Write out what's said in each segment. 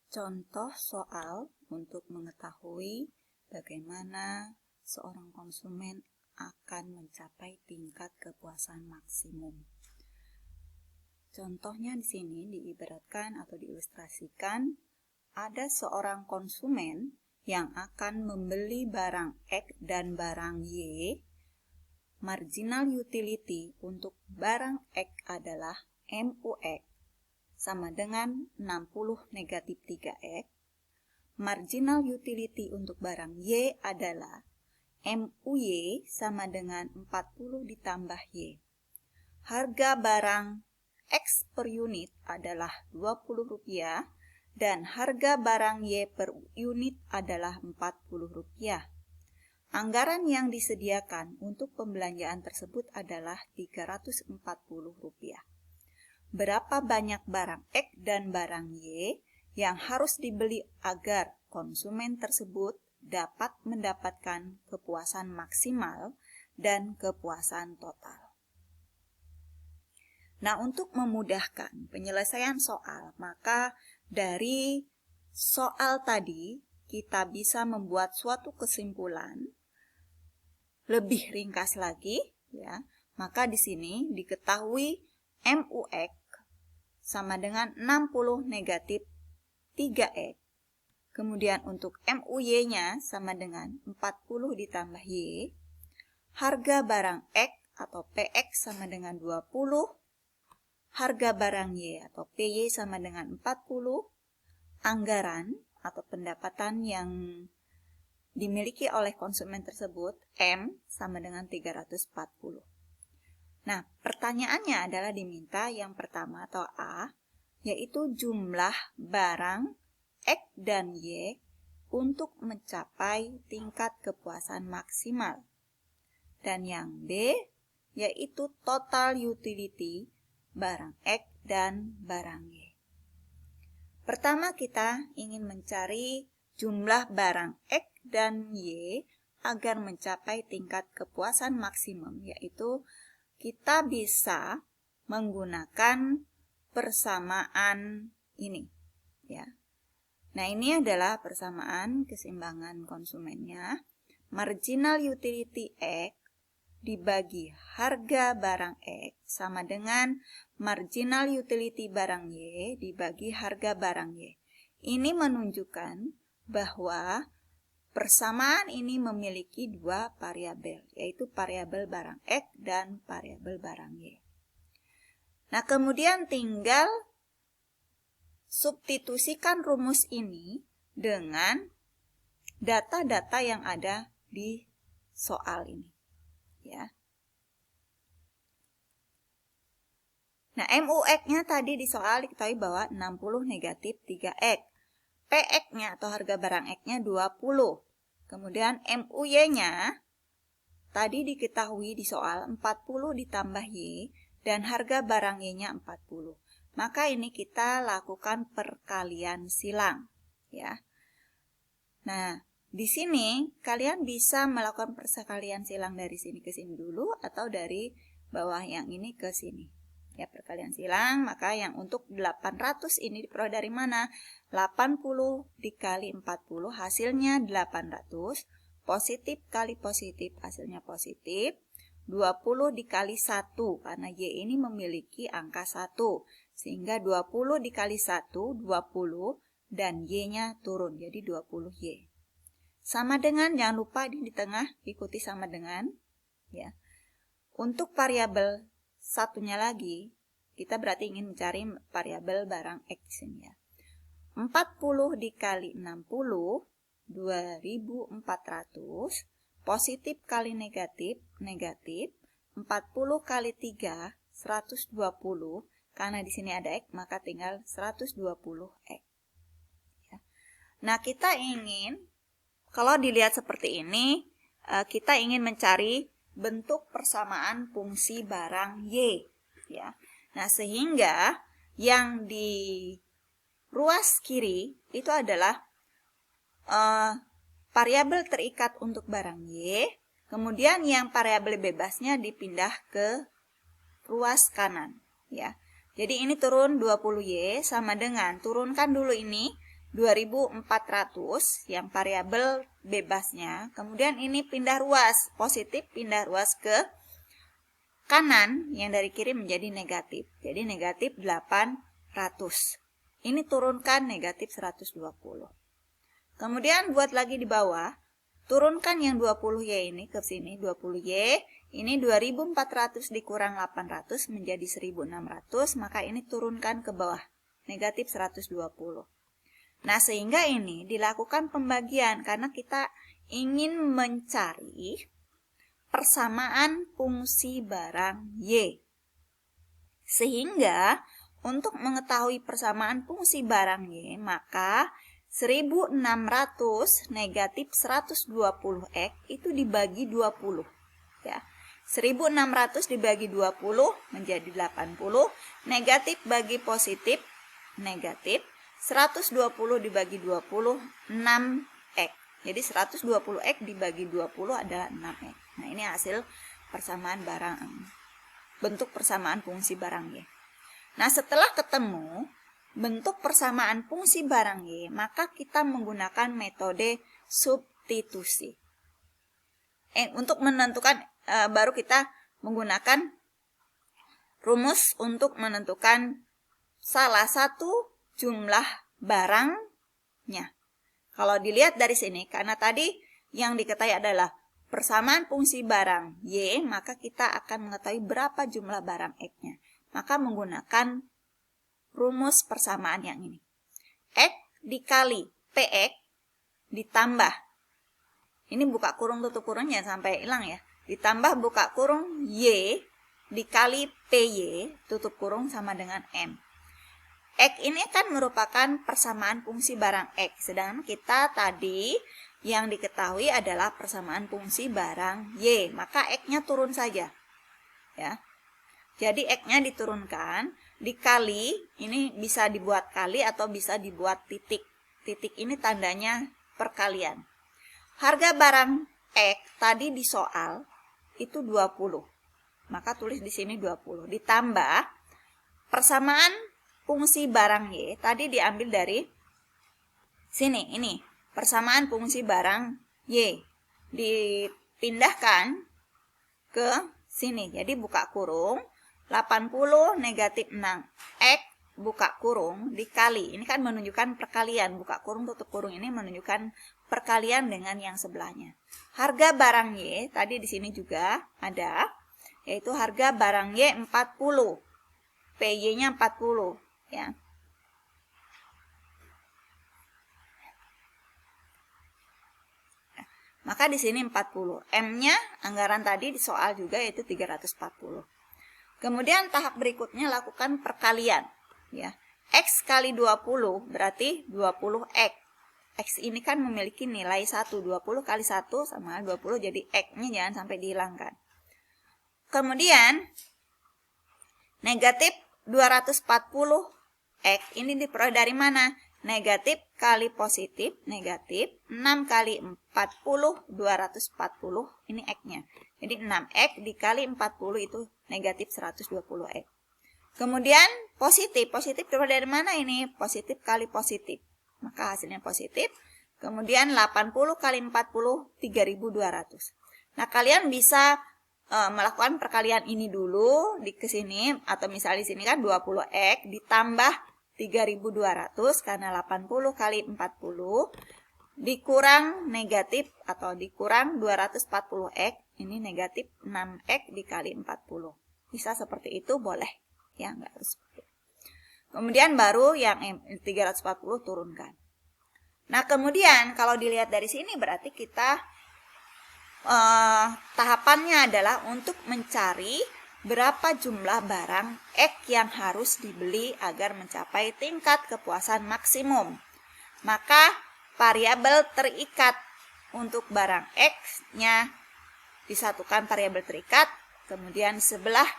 Contoh soal untuk mengetahui bagaimana seorang konsumen akan mencapai tingkat kepuasan maksimum. Contohnya di sini diibaratkan atau diilustrasikan ada seorang konsumen yang akan membeli barang X dan barang Y. Marginal utility untuk barang X adalah MUX sama dengan 60 negatif 3X. Marginal utility untuk barang Y adalah MUY sama dengan 40 ditambah Y. Harga barang X per unit adalah Rp20 dan harga barang Y per unit adalah Rp40. Anggaran yang disediakan untuk pembelanjaan tersebut adalah Rp340. Berapa banyak barang X dan barang Y yang harus dibeli agar konsumen tersebut dapat mendapatkan kepuasan maksimal dan kepuasan total. Nah, untuk memudahkan penyelesaian soal, maka dari soal tadi kita bisa membuat suatu kesimpulan lebih ringkas lagi, ya. Maka di sini diketahui MUX sama dengan 60 negatif 3X. Kemudian untuk MUY-nya sama dengan 40 ditambah Y. Harga barang X atau PX sama dengan 20. Harga barang Y atau PY sama dengan 40. Anggaran atau pendapatan yang dimiliki oleh konsumen tersebut M sama dengan 340. Nah, pertanyaannya adalah diminta yang pertama atau A, yaitu jumlah barang X dan Y untuk mencapai tingkat kepuasan maksimal. Dan yang B, yaitu total utility barang X dan barang Y. Pertama kita ingin mencari jumlah barang X dan Y agar mencapai tingkat kepuasan maksimum, yaitu kita bisa menggunakan persamaan ini, ya. Nah, ini adalah persamaan keseimbangan konsumennya. Marginal utility X dibagi harga barang X sama dengan marginal utility barang Y dibagi harga barang Y. Ini menunjukkan bahwa persamaan ini memiliki dua variabel, yaitu variabel barang X dan variabel barang Y. Nah, kemudian tinggal substitusikan rumus ini dengan data-data yang ada di soal ini, ya. Nah, MUX-nya tadi di soal diketahui bahwa 60 negatif 3X. PX-nya atau harga barang X-nya 20. Kemudian MUY-nya tadi diketahui di soal 40 ditambah Y dan harga barang Y-nya 40. Maka ini kita lakukan perkalian silang, ya. Nah, di sini kalian bisa melakukan perkalian silang dari sini ke sini dulu atau dari bawah yang ini ke sini. Ya, perkalian silang, maka yang untuk 800 ini diperoleh dari mana? 80 dikali 40 hasilnya 800. Positif kali positif hasilnya positif. 20 dikali 1 karena Y ini memiliki angka 1. Sehingga 20 dikali 1, 20 dan Y-nya turun jadi 20Y. Sama dengan, jangan lupa di tengah ikuti sama dengan, ya. Untuk variabel satunya lagi, kita berarti ingin mencari variabel barang X ini, ya. 40 dikali 60, 2400. Positif kali negatif, negatif. 40 kali 3, 120. Karena di sini ada X, maka tinggal 120X. Ya. Nah, kita ingin, kalau dilihat seperti ini, kita ingin mencari bentuk persamaan fungsi barang Y, ya. Nah, sehingga yang di ruas kiri itu adalah variabel terikat untuk barang Y, kemudian yang variabel bebasnya dipindah ke ruas kanan, ya. Jadi ini turun 20Y sama dengan, turunkan dulu ini, 2400 yang variabel bebasnya. Kemudian ini pindah ruas, positif pindah ruas ke kanan, yang dari kiri menjadi negatif. Jadi negatif 800. Ini turunkan negatif 120. Kemudian buat lagi di bawah, turunkan yang 20Y ini ke sini, 20Y. Ini 2400 dikurang 800 menjadi 1600, maka ini turunkan ke bawah, negatif 120. Nah, sehingga ini dilakukan pembagian karena kita ingin mencari persamaan fungsi barang Y. Sehingga untuk mengetahui persamaan fungsi barang Y, maka 1600 negatif 120X itu dibagi 20. Ya. 1600 dibagi 20 menjadi 80, negatif bagi positif, negatif. 120 dibagi 20, 6X. Jadi 120X dibagi 20 adalah 6X. Nah, ini hasil persamaan barang, bentuk persamaan fungsi barang Y. Nah, setelah ketemu bentuk persamaan fungsi barang Y, maka kita menggunakan metode substitusi. Untuk menentukan, baru kita menggunakan rumus untuk menentukan salah satu jumlah barangnya. Kalau dilihat dari sini, karena tadi yang diketahui adalah persamaan fungsi barang Y, maka kita akan mengetahui berapa jumlah barang X-nya. Maka menggunakan rumus persamaan yang ini. X dikali PX ditambah, ini buka kurung tutup kurung jangan sampai hilang ya, ditambah buka kurung Y dikali PY tutup kurung sama dengan M. X ini kan merupakan persamaan fungsi barang X, sedangkan kita tadi yang diketahui adalah persamaan fungsi barang Y, maka X-nya turun saja. Ya. Jadi X-nya diturunkan, dikali, ini bisa dibuat kali atau bisa dibuat titik. Titik ini tandanya perkalian. Harga barang X tadi di soal itu 20. Maka tulis di sini 20. Ditambah persamaan fungsi barang Y tadi diambil dari sini, ini persamaan fungsi barang Y dipindahkan ke sini, jadi buka kurung 80 negatif 6X buka kurung dikali, ini kan menunjukkan perkalian, buka kurung tutup kurung ini menunjukkan perkalian dengan yang sebelahnya. Harga barang Y tadi di sini juga ada, yaitu harga barang Y 40, PY-nya 40. Ya. Maka di sini 40. M-nya anggaran tadi di soal juga yaitu 340. Kemudian tahap berikutnya lakukan perkalian, ya. X kali 20 berarti 20X. X ini kan memiliki nilai 1, 20 kali 1 sama 20, jadi X-nya jangan sampai dihilangkan. Kemudian negatif 240 X ini diperoleh dari mana? Negatif kali positif, negatif 6 kali 40, 240, ini X-nya. Jadi 6X dikali 40 itu negatif 120X. Kemudian positif diperoleh dari mana ini? Positif kali positif, maka hasilnya positif. Kemudian 80 kali 40, 3200. Nah, kalian bisa melakukan perkalian ini dulu di kesini, atau misalnya di sini kan 20X ditambah 3200 karena 80 kali 40 dikurang negatif atau dikurang 240X, ini negatif 6X dikali 40. Bisa seperti itu, boleh ya, enggak harus seperti itu. Kemudian baru yang 340 turunkan. Nah, kemudian kalau dilihat dari sini berarti kita tahapannya adalah untuk mencari berapa jumlah barang X yang harus dibeli agar mencapai tingkat kepuasan maksimum. Maka variabel terikat untuk barang X-nya disatukan variabel terikat, kemudian sebelah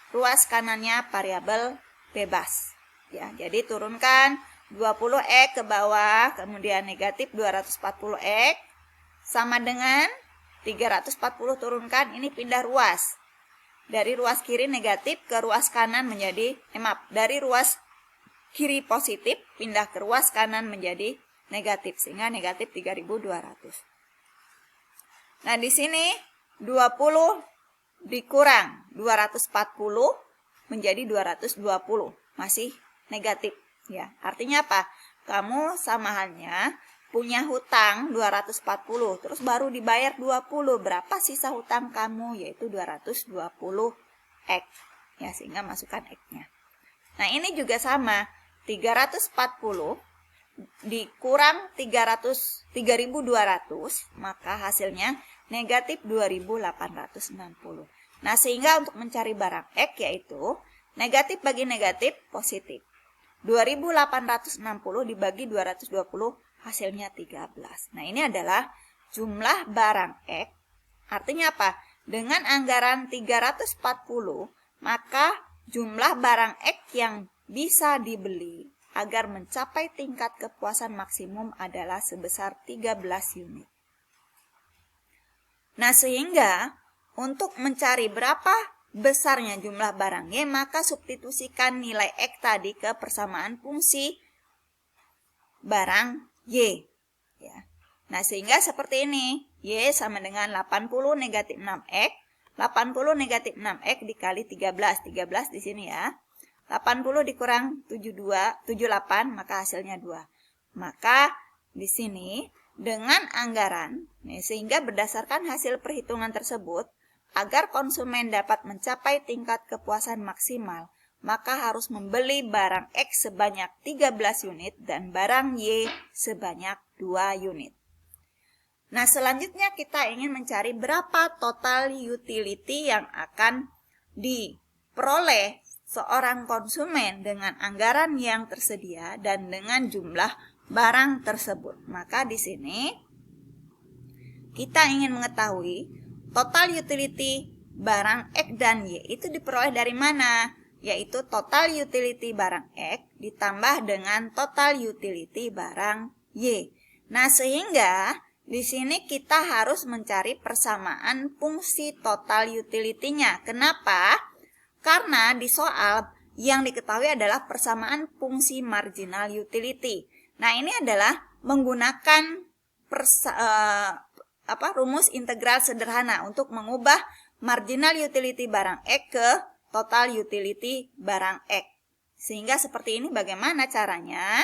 ruas kanannya variabel bebas. Ya, jadi turunkan 20X ke bawah, kemudian negatif 240X sama dengan 340 turunkan, ini pindah ruas. Dari ruas kiri negatif ke ruas kanan menjadi, dari ruas kiri positif, pindah ke ruas kanan menjadi negatif, sehingga negatif 3.200. Nah, di sini 20 dikurang 240 menjadi 220, masih negatif ya. Artinya apa? Kamu sama halnya punya hutang 240, terus baru dibayar 20. Berapa sisa hutang kamu? Yaitu 220 X. Ya, sehingga masukkan X-nya. Nah, ini juga sama. 340 dikurang 3.200, maka hasilnya negatif 2.860. Nah, sehingga untuk mencari barang X yaitu negatif bagi negatif positif. 2.860 dibagi 220 hasilnya 13. Nah, ini adalah jumlah barang X. Artinya apa? Dengan anggaran 340, maka jumlah barang X yang bisa dibeli agar mencapai tingkat kepuasan maksimum adalah sebesar 13 unit. Nah, sehingga untuk mencari berapa besarnya jumlah barang Y, maka substitusikan nilai X tadi ke persamaan fungsi barang Y. Ya. Nah, sehingga seperti ini. Y sama dengan 80 negatif 6X. 80 negatif 6X dikali 13. 13 di sini ya. 80 dikurang 78, maka hasilnya 2. Maka di sini dengan anggaran, sehingga berdasarkan hasil perhitungan tersebut, agar konsumen dapat mencapai tingkat kepuasan maksimal, maka harus membeli barang X sebanyak 13 unit dan barang Y sebanyak 2 unit. Nah, selanjutnya kita ingin mencari berapa total utility yang akan diperoleh seorang konsumen dengan anggaran yang tersedia dan dengan jumlah barang tersebut. Maka di sini kita ingin mengetahui total utility barang X dan Y itu diperoleh dari mana? Yaitu total utility barang X ditambah dengan total utility barang Y. Nah, sehingga di sini kita harus mencari persamaan fungsi total utility-nya. Kenapa? Karena di soal yang diketahui adalah persamaan fungsi marginal utility. Nah, ini adalah menggunakan rumus integral sederhana untuk mengubah marginal utility barang X ke total utility barang X. Sehingga seperti ini bagaimana caranya?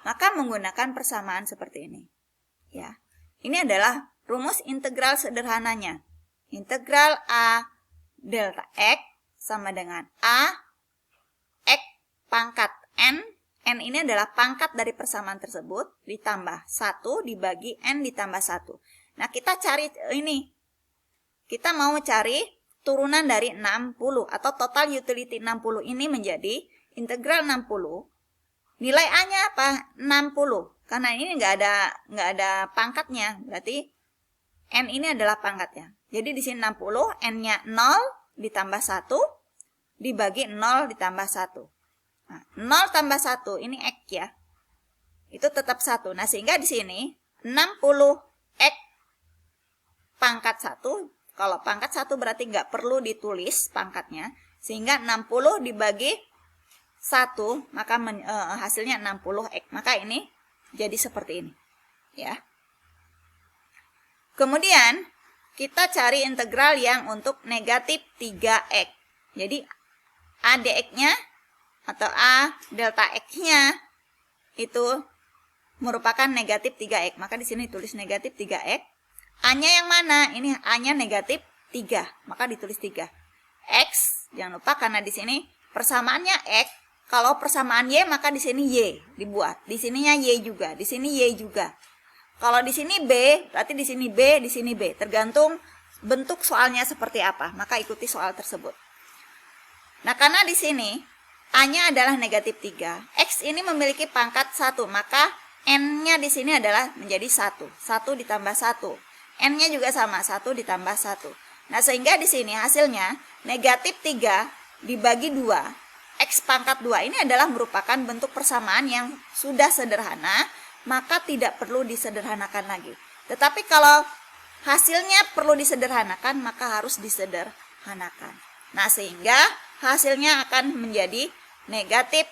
Maka menggunakan persamaan seperti ini. Ya. Ini adalah rumus integral sederhananya. Integral A delta X sama dengan A X pangkat N. N ini adalah pangkat dari persamaan tersebut ditambah 1 dibagi N ditambah 1. Nah, kita cari ini. Kita mau cari turunan dari 60 atau total utility 60 ini menjadi integral 60. Nilai A-nya apa? 60. Karena ini nggak ada pangkatnya. Berarti N ini adalah pangkatnya. Jadi di sini 60, N-nya 0 ditambah 1 dibagi 0 ditambah 1. Nah, 0 tambah 1 ini X ya. Itu tetap 1. Nah, sehingga di sini 60 X pangkat 1. Kalau pangkat 1 berarti nggak perlu ditulis pangkatnya. Sehingga 60 dibagi 1, maka hasilnya 60 X. Maka ini jadi seperti ini. Ya. Kemudian kita cari integral yang untuk negatif 3X. Jadi ADX-nya atau A delta X-nya itu merupakan negatif 3X. Maka di sini tulis negatif 3X. A-nya yang mana? Ini A-nya negatif 3. Maka ditulis 3. X, jangan lupa karena di sini persamaannya X. Kalau persamaan Y, maka di sini Y dibuat. Di sininya Y juga, di sini Y juga. Kalau di sini B, berarti di sini B, di sini B. Tergantung bentuk soalnya seperti apa. Maka ikuti soal tersebut. Nah, karena di sini A-nya adalah negatif 3. X ini memiliki pangkat 1. Maka N-nya di sini adalah menjadi 1. 1 ditambah 1. N-nya juga sama, 1 ditambah 1. Nah, sehingga di sini hasilnya negatif 3 dibagi 2. X pangkat 2 ini adalah merupakan bentuk persamaan yang sudah sederhana. Maka tidak perlu disederhanakan lagi. Tetapi kalau hasilnya perlu disederhanakan, maka harus disederhanakan. Nah, sehingga hasilnya akan menjadi negatif